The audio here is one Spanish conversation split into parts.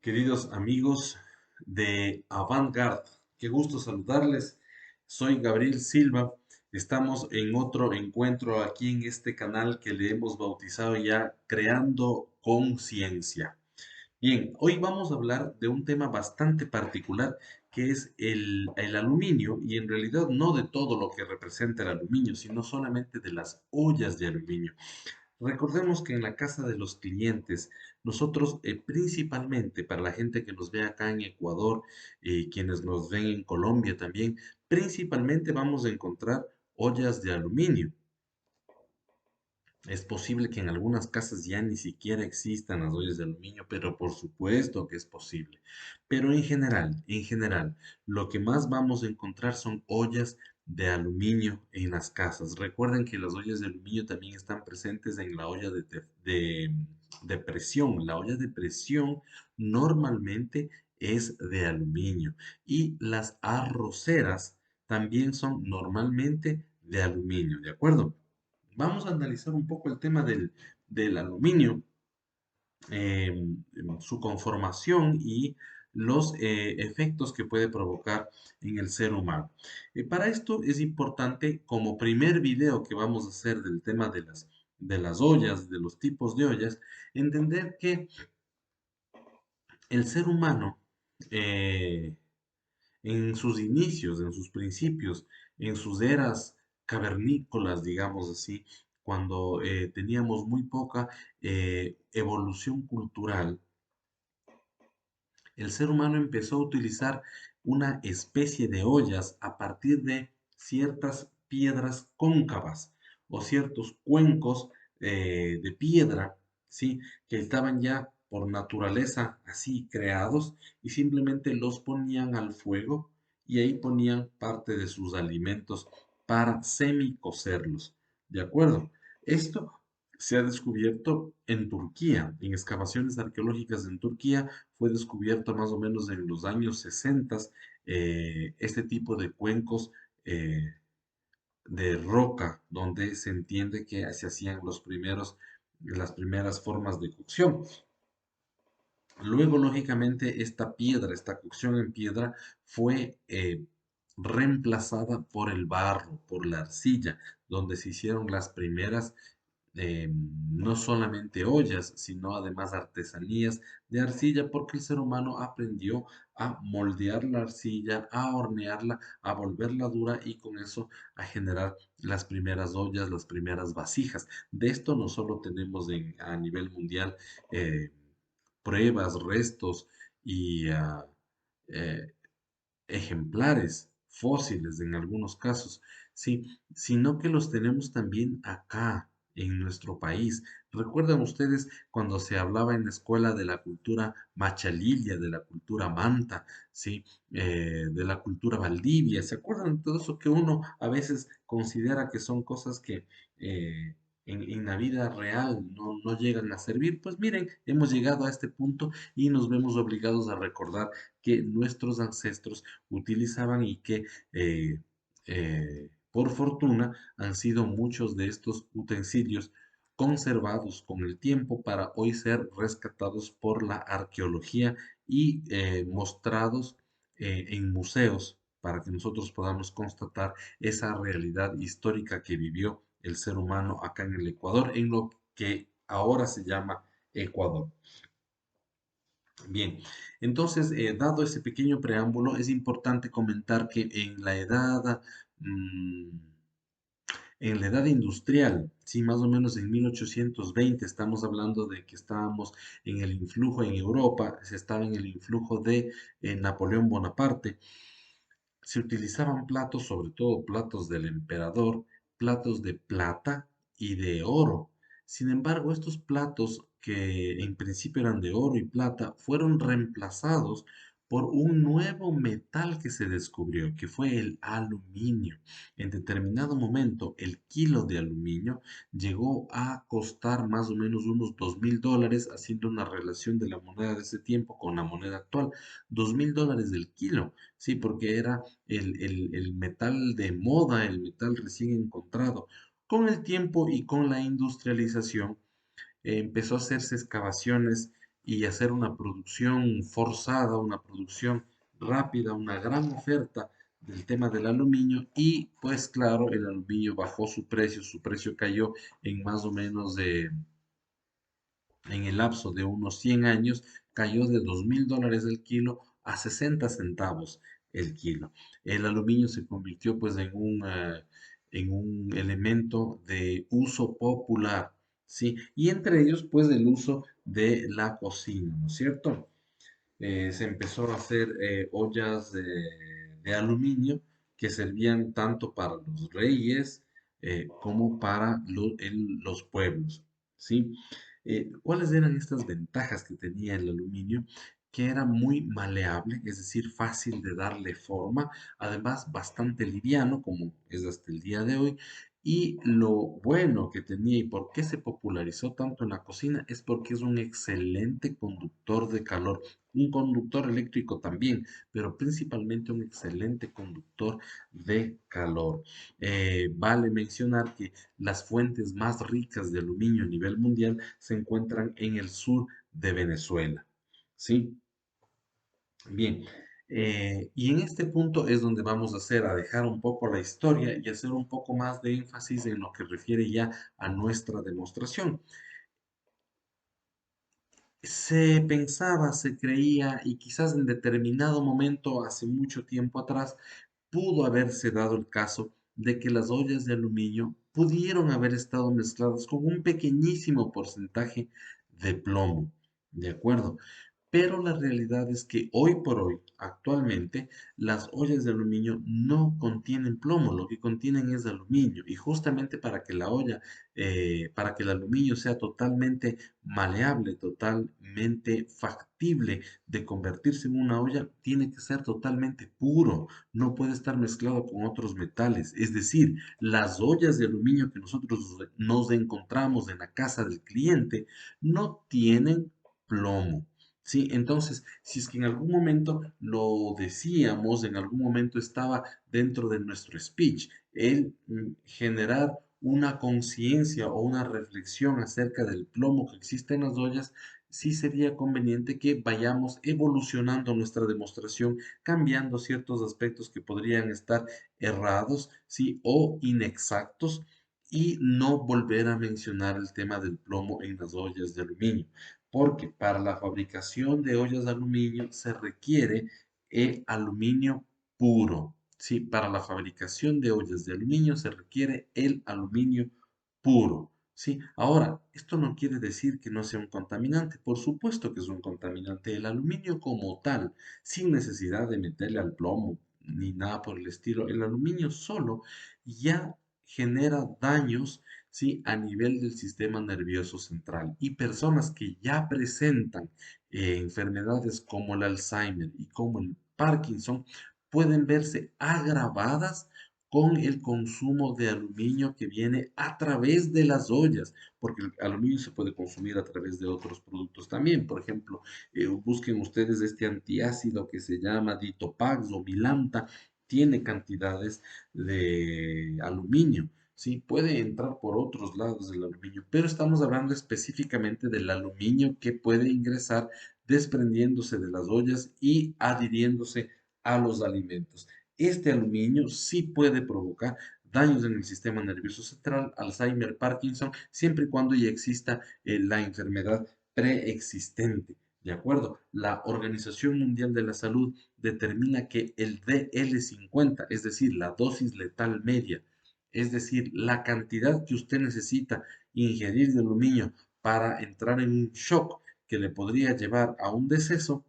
Queridos amigos de Avantgarde, qué gusto saludarles. Soy Gabriel Silva. Estamos en otro encuentro aquí en este canal que le hemos bautizado ya Creando Conciencia. Bien, hoy vamos a hablar de un tema bastante particular que es el aluminio y en realidad no de todo lo que representa el aluminio, sino solamente de las ollas de aluminio. Recordemos que en la casa de los clientes, nosotros principalmente para la gente que nos ve acá en Ecuador, quienes nos ven en Colombia también, principalmente vamos a encontrar ollas de aluminio. Es posible que en algunas casas ya ni siquiera existan las ollas de aluminio, pero por supuesto que es posible. Pero en general, lo que más vamos a encontrar son ollas de aluminio en las casas. Recuerden que las ollas de aluminio también están presentes en la olla de presión. La olla de presión normalmente es de aluminio y las arroceras también son normalmente de aluminio, ¿de acuerdo? Vamos a analizar un poco el tema del aluminio, su conformación y los efectos que puede provocar en el ser humano. Para esto es importante, como primer video que vamos a hacer del tema de las ollas, de los tipos de ollas, entender que el ser humano, eh, en sus inicios, en sus principios, en sus eras cavernícolas, digamos así, cuando teníamos muy poca evolución cultural, el ser humano empezó a utilizar una especie de ollas a partir de ciertas piedras cóncavas o ciertos cuencos de piedra, ¿sí? Que estaban ya por naturaleza así creados y simplemente los ponían al fuego y ahí ponían parte de sus alimentos para semi-cocerlos. ¿De acuerdo? Esto se ha descubierto en Turquía, en excavaciones arqueológicas en Turquía, fue descubierto más o menos en los años 60 este tipo de cuencos de roca, donde se entiende que se hacían las primeras formas de cocción. Luego, lógicamente, esta piedra, esta cocción en piedra, fue reemplazada por el barro, por la arcilla, donde se hicieron las primeras no solamente ollas, sino además artesanías de arcilla, porque el ser humano aprendió a moldear la arcilla, a hornearla, a volverla dura y con eso a generar las primeras ollas, las primeras vasijas. De esto no solo tenemos a nivel mundial eh, pruebas, restos y eh, ejemplares fósiles en algunos casos, sí, sino que los tenemos también acá en nuestro país. ¿Recuerdan ustedes cuando se hablaba en la escuela de la cultura Machalilia, de la cultura Manta, sí, de la cultura Valdivia? ¿Se acuerdan de todo eso que uno a veces considera que son cosas que en la vida real no llegan a servir? Pues miren, hemos llegado a este punto y nos vemos obligados a recordar que nuestros ancestros utilizaban y que por fortuna han sido muchos de estos utensilios conservados con el tiempo para hoy ser rescatados por la arqueología y mostrados en museos para que nosotros podamos constatar esa realidad histórica que vivió el ser humano acá en el Ecuador, en lo que ahora se llama Ecuador. Bien, entonces, dado ese pequeño preámbulo, es importante comentar que mm, en la edad industrial, sí, más o menos en 1820, estamos hablando de que estábamos en el influjo en Europa, se estaba en el influjo de Napoleón Bonaparte, se utilizaban platos, sobre todo platos del emperador, platos de plata y de oro. Sin embargo, estos platos, que en principio eran de oro y plata, fueron reemplazados por un nuevo metal que se descubrió, que fue el aluminio. En determinado momento, el kilo de aluminio llegó a costar más o menos unos $2000, haciendo una relación de la moneda de ese tiempo con la moneda actual. $2000 del kilo, sí, porque era el metal de moda, el metal recién encontrado. Con el tiempo y con la industrialización, empezó a hacerse excavaciones y hacer una producción forzada, una producción rápida, una gran oferta del tema del aluminio y pues claro, el aluminio bajó su precio cayó en más o menos en el lapso de unos 100 años, cayó de $2.000 el kilo a 60 centavos el kilo. El aluminio se convirtió pues en un elemento de uso popular, ¿sí? Y entre ellos pues el uso de la cocina, ¿no es cierto? Se empezó a hacer ollas de aluminio que servían tanto para los reyes como para los pueblos, ¿sí? ¿Cuáles eran estas ventajas que tenía el aluminio? Que era muy maleable, es decir, fácil de darle forma, además bastante liviano, como es hasta el día de hoy. Y lo bueno que tenía y por qué se popularizó tanto en la cocina es porque es un excelente conductor de calor, un conductor eléctrico también, pero principalmente un excelente conductor de calor. Vale mencionar que las fuentes más ricas de aluminio a nivel mundial se encuentran en el sur de Venezuela. ¿Sí? Bien. Y en este punto es donde vamos a hacer, a dejar un poco la historia y hacer un poco más de énfasis en lo que refiere ya a nuestra demostración. Se pensaba, se creía y quizás en determinado momento, hace mucho tiempo atrás, pudo haberse dado el caso de que las ollas de aluminio pudieron haber estado mezcladas con un pequeñísimo porcentaje de plomo. ¿De acuerdo? Pero la realidad es que hoy por hoy, actualmente, las ollas de aluminio no contienen plomo, lo que contienen es aluminio. Y justamente para que la olla, para que el aluminio sea totalmente maleable, totalmente factible de convertirse en una olla, tiene que ser totalmente puro, no puede estar mezclado con otros metales. Es decir, las ollas de aluminio que nosotros nos encontramos en la casa del cliente no tienen plomo. Sí, entonces, si es que en algún momento lo decíamos, en algún momento estaba dentro de nuestro speech, el generar una conciencia o una reflexión acerca del plomo que existe en las ollas, sí sería conveniente que vayamos evolucionando nuestra demostración, cambiando ciertos aspectos que podrían estar errados, sí, o inexactos, y no volver a mencionar el tema del plomo en las ollas de aluminio porque para la fabricación de ollas de aluminio se requiere el aluminio puro. Sí, para la fabricación de ollas de aluminio se requiere el aluminio puro. Sí, ahora, esto no quiere decir que no sea un contaminante. Por supuesto que es un contaminante. El aluminio como tal, sin necesidad de meterle al plomo ni nada por el estilo, el aluminio solo ya genera daños, ¿sí? A nivel del sistema nervioso central. Y personas que ya presentan enfermedades como el Alzheimer y como el Parkinson pueden verse agravadas con el consumo de aluminio que viene a través de las ollas, porque el aluminio se puede consumir a través de otros productos también. Por ejemplo, busquen ustedes este antiácido que se llama Ditopax o Milanta, tiene cantidades de aluminio. Sí, puede entrar por otros lados del aluminio, pero estamos hablando específicamente del aluminio que puede ingresar desprendiéndose de las ollas y adhiriéndose a los alimentos. Este aluminio sí puede provocar daños en el sistema nervioso central, Alzheimer, Parkinson, siempre y cuando ya exista la enfermedad preexistente. ¿De acuerdo? La Organización Mundial de la Salud determina que el DL50, es decir, la dosis letal media, es decir, la cantidad que usted necesita ingerir de aluminio para entrar en un shock que le podría llevar a un deceso,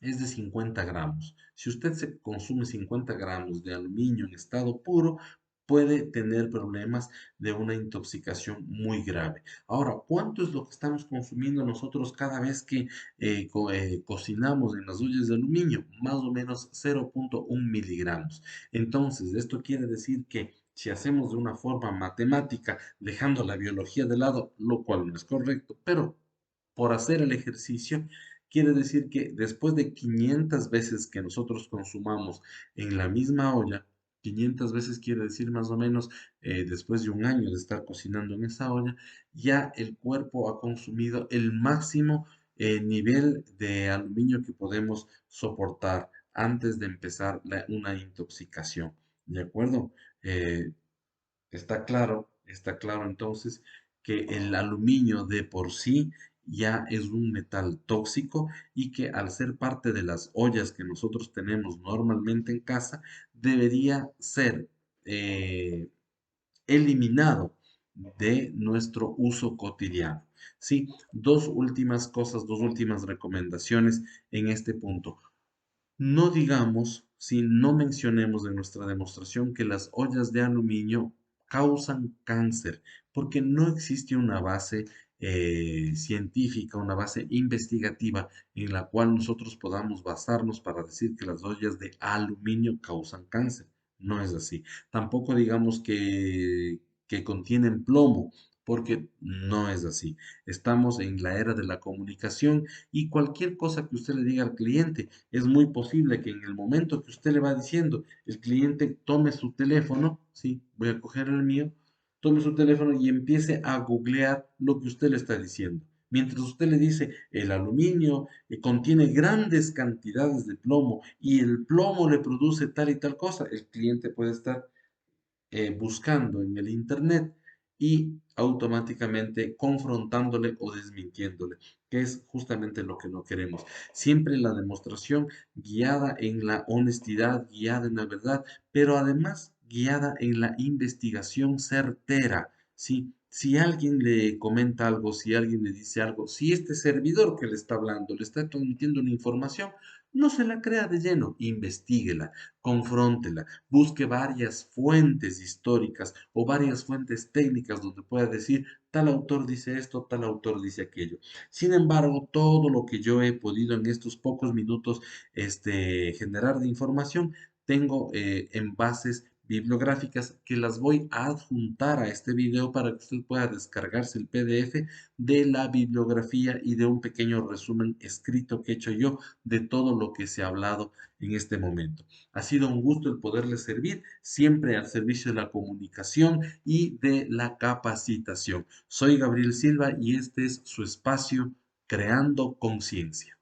es de 50 gramos. Si usted se consume 50 gramos de aluminio en estado puro, puede tener problemas de una intoxicación muy grave. Ahora, ¿cuánto es lo que estamos consumiendo nosotros cada vez que cocinamos en las ollas de aluminio? Más o menos 0,1 miligramos. Entonces, esto quiere decir que si hacemos de una forma matemática, dejando la biología de lado, lo cual no es correcto, pero por hacer el ejercicio, quiere decir que después de 500 veces que nosotros consumamos en la misma olla, 500 veces quiere decir más o menos, después de un año de estar cocinando en esa olla, ya el cuerpo ha consumido el máximo nivel de aluminio que podemos soportar antes de empezar una intoxicación. ¿De acuerdo? Eh, está claro entonces que el aluminio de por sí ya es un metal tóxico y que al ser parte de las ollas que nosotros tenemos normalmente en casa, debería ser eh, eliminado de nuestro uso cotidiano. Sí, dos últimas cosas, dos últimas recomendaciones en este punto. No digamos, si no mencionemos en nuestra demostración que las ollas de aluminio causan cáncer, porque no existe una base científica, una base investigativa en la cual nosotros podamos basarnos para decir que las ollas de aluminio causan cáncer. No es así. Tampoco digamos que contienen plomo, porque no es así. Estamos en la era de la comunicación y cualquier cosa que usted le diga al cliente, es muy posible que en el momento que usted le va diciendo, el cliente tome su teléfono, sí, voy a coger el mío, tome su teléfono y empiece a googlear lo que usted le está diciendo. Mientras usted le dice, el aluminio contiene grandes cantidades de plomo y el plomo le produce tal y tal cosa, el cliente puede estar buscando en el Internet y automáticamente confrontándole o desmintiéndole, que es justamente lo que no queremos. Siempre la demostración guiada en la honestidad, guiada en la verdad, pero además guiada en la investigación certera. ¿Sí? Si alguien le comenta algo, si alguien le dice algo, si este servidor que le está hablando le está transmitiendo una información, no se la crea de lleno, investíguela, confróntela, busque varias fuentes históricas o varias fuentes técnicas donde pueda decir tal autor dice esto, tal autor dice aquello. Sin embargo, todo lo que yo he podido en estos pocos minutos generar de información, tengo en bases bibliográficas que las voy a adjuntar a este video para que usted pueda descargarse el PDF de la bibliografía y de un pequeño resumen escrito que he hecho yo de todo lo que se ha hablado en este momento. Ha sido un gusto el poderles servir, siempre al servicio de la comunicación y de la capacitación. Soy Gabriel Silva y este es su espacio Creando Conciencia.